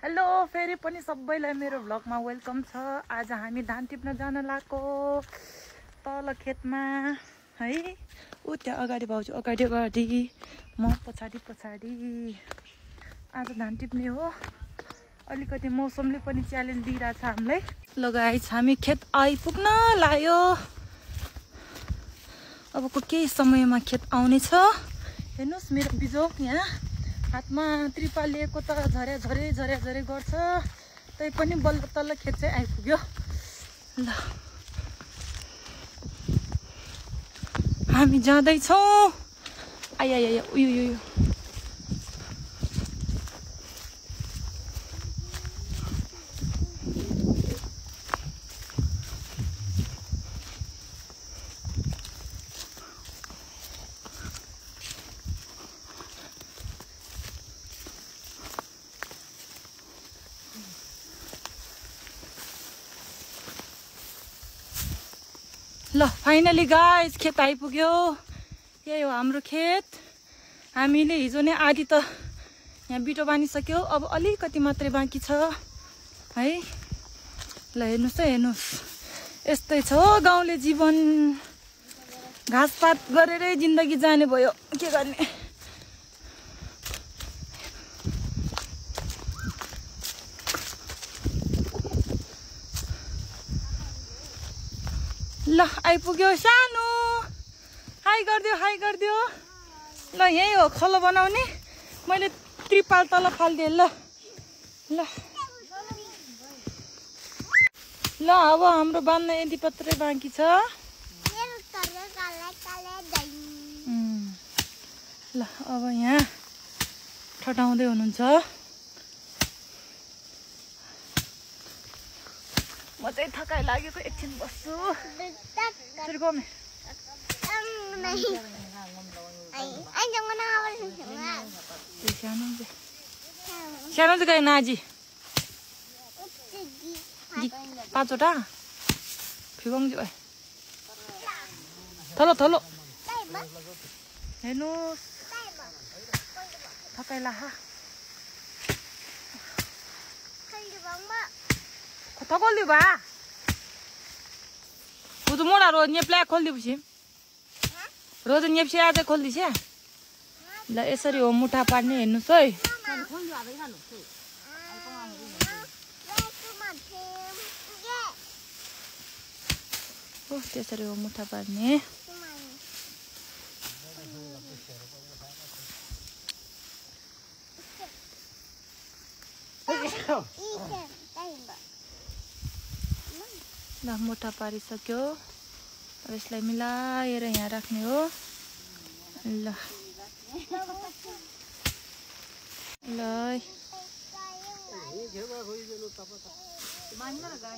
Hello फेरि पनि सबैलाई मेरो भ्लगमा वेलकम छ। आज हामी धान टिप्न जान लागेको तल खेतमा है। उ त्यहाँ अगाडि भाउजू अगाडि म पछाडि। आज धान टिप्ने हो। अलिकति मौसमले पनि च्यालेन्ज दिइरहेछ हामीलाई। ल गाइस हामी खेत आइपुग्न लाग्यो। अबको केही समयमा खेत आउने छ। हेर्नुस् मेरो बिजोक यहाँ हातमा त्रिपाल लिएको त झरे गर्छ। तै पनि बल्ल तल्ल खेत चाहिँ आइपुग्यो। ल हामी जाँदैछौँ। आया उयो ल फाइनली गाइस खेत आइपुग्यो। यही हो हाम्रो खेत। हामीले हिजो नै आधी त यहाँ बिटो बानिसक्यो। अब अलिकति मात्रै बाँकी छ है। ल हेर्नुहोस् है हेर्नुहोस्, यस्तै छ हो गाउँले जीवन। घाँसपात गरेरै जिन्दगी जाने भयो, के गर्ने। ल आइपुग्यो सानो। हाई गरिदियो। ल यही हो खलो बनाउने। मैले त्रिपाल तल फालिदिएँ। ल अब हाम्रो बाँध्न यति पत्रै बाँकी छ। ल अब यहाँ ठटाउँदै हुनुहुन्छ। म चाहिँ थकाइ लागेको, एकछिन बस्छु। सानो चाहिँ गए नाजी पाँचवटा फिबङ्जी ओए थलो हेर्नुहोस् थकाइ लाहा थकोल दियो बा वो तो मोड़ा रोज नेप्ला खोल दी पछि रोज नेप्से आज खोल दी छे। ल यसरी हो मुठा पार्ने। हेर्नुस् है ओ त्यसरी हो मुठा पार्ने। ल मुठा पारिसक्यो। अब यसलाई मिलाएर यहाँ राख्ने हो। ल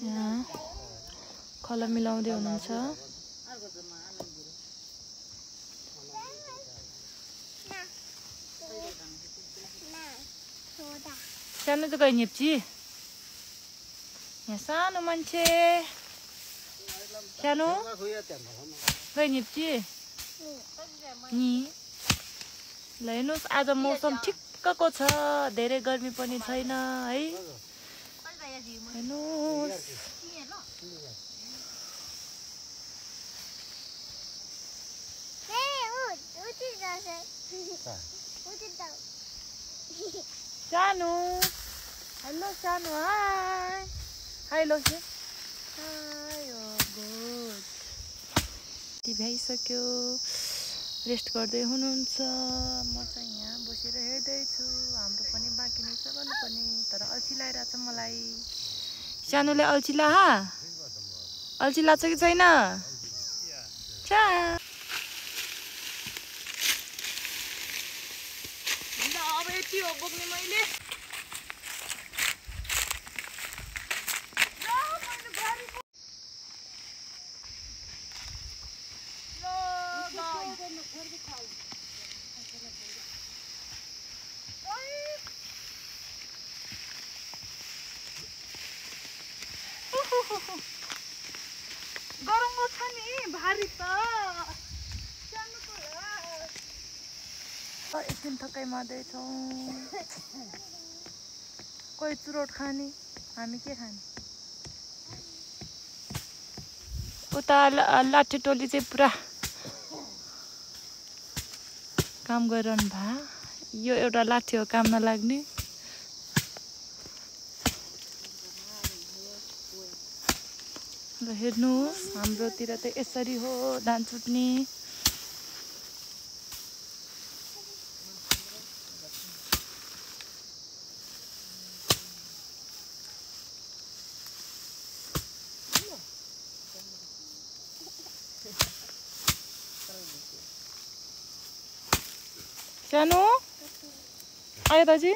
यहाँ खला मिलाउँदै हुनुहुन्छ। सानो चाहिँ गइ नेप्ची यहाँ सानो मान्छे सानो गइ नेप्ची नि। ल हेर्नुहोस् आज मौसम ठिक्कको छ, धेरै गर्मी पनि छैन है। हेर्नुहोस् सानो हेलो सानो हाई लो भइसक्यो। रेस्ट गर्दै हुनुहुन्छ। म चाहिँ यहाँ बसेर हेर्दैछु। हाम्रो पनि बाँकी नै छ गर्नु पनि, तर अल्छी लागिरहेछ मलाई। सानोले अल्छी लाग्छ कि छैन? अब यति हो बोक्ने मैले। गरम छ नि भारी त सानो त एकछिन थकाइ मार्दैछौँ। कोही चुरोट खाने हामी के खाने उता लाठे टोली चाहिँ पुरा काम गरिरहनु भा यो एउटा लाठी हो काम नलाग्ने ल हेर्नुहोस् हाम्रोतिर त यसरी हो धान छुट्ने सानो आयो दाजु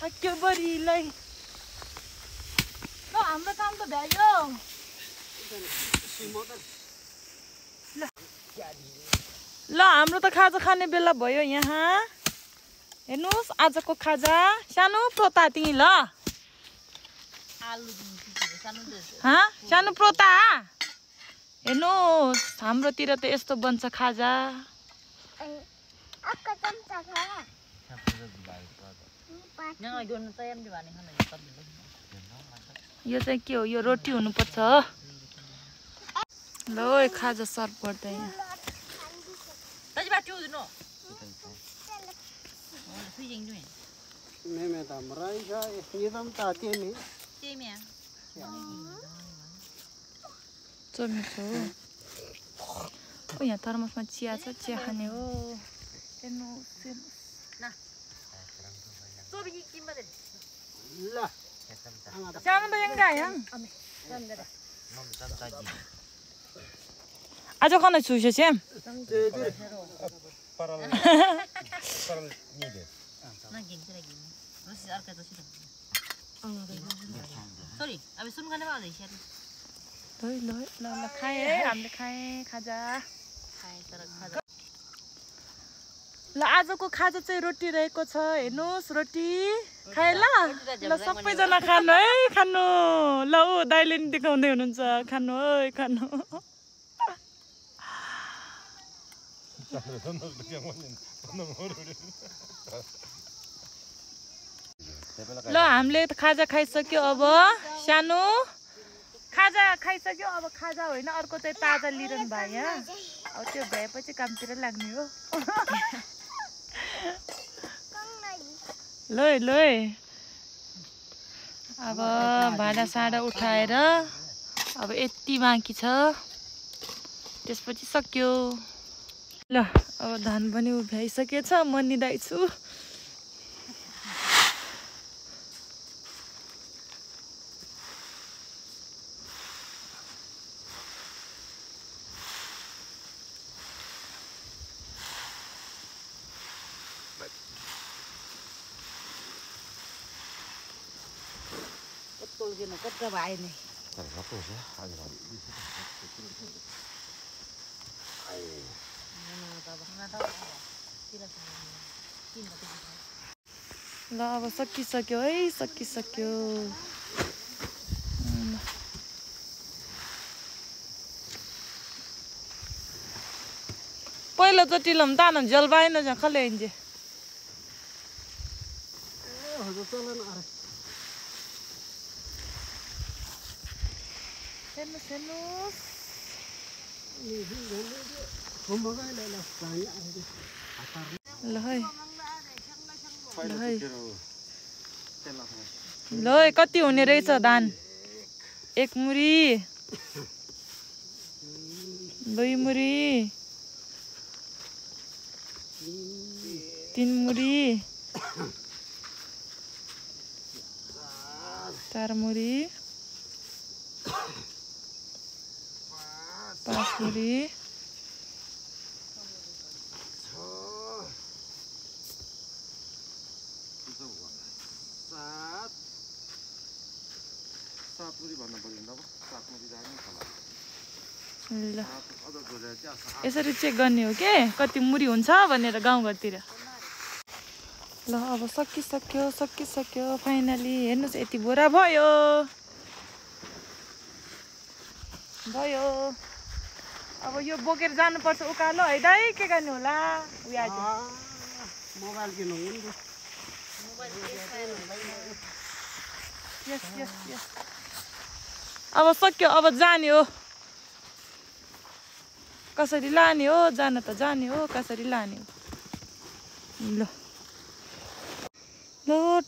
थाक्यो बढीलाई ल हाम्रो काम त भ्यायो ल हाम्रो त खाजा खाने बेला भयो यहाँ हेर्नुहोस् आजको खाजा सानो प्रोता तिमी ल सानो प्रोता हेर्नुहोस् हाम्रोतिर त यस्तो बन्छ खाजा यो चाहिँ के हो यो रोटी हुनुपर्छ ल खाजा सर्भ गर्दा यहाँ चोमिचो यहाँ थर्मसमा चिया छ चिया खाने हो आज खाना छुसे सेम ल खाए हामीले खाए खाजा ल आजको खाजा चाहिँ रोटी रहेको छ हेर्नुहोस् रोटी खाए ल सबैजना खानु है खानु ल ऊ दाइले नि देखाउँदै हुनुहुन्छ खानु है खानु ल हामीले त खाजा खाइसक्यो अब सानो खाजा खाइसक्यो अब खाजा होइन अर्को चाहिँ ताजा लिइरहनु भयो यहाँ अब त्यो भएपछि कामतिर लाग्ने हो ल ल अब भाँडा साँडा उठाएर अब यति बाँकी छ त्यसपछि सक्यो ल अब धान पनि उभ्याइसकेछ म निदाइछु ल अब सकिसक्यो है सकिसक्यो पहिलोचोटि लम तान जलवायु न खले हिँड्छ हेर्नुहोस् हेर्नुहोस् ल है ल कति हुने रहेछ धान एक मुरी दुई मुरी तीन मुरी चार मुरी पाँच मुरी ल यसरी चेक गर्ने हो के कति मुरी हुन्छ भनेर गाउँघरतिर। ल अब सकिसक्यो फाइनली। हेर्नुहोस् यति बोरा भयो। अब यो बोकेर जानुपर्छ उकालो है दाइ। के गर्ने होला? मोबाइल किन्नु यस अब सक्यो। अब जाने हो। कसरी लाने हो? जान त जाने हो, कसरी लाने हो? ल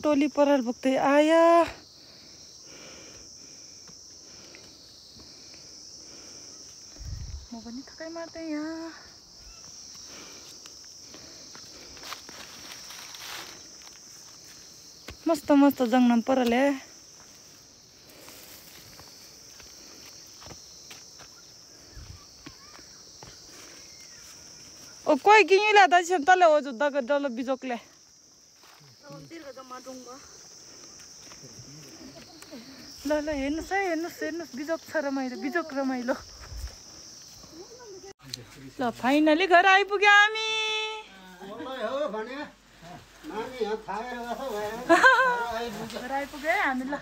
टोली पराल बोक्दै आया। म पनि थकाइ मार्दै यहाँ। मस्त जङ्गम पराल है। ओ कोई गिला दाइ तले हो जो डल बिजोकले। ल हेर्नुहोस् बिजोक छ रमाइलो। ल फाइनली घर आइपुग्यो हामी। घर आइपुग्यो है हामी। ल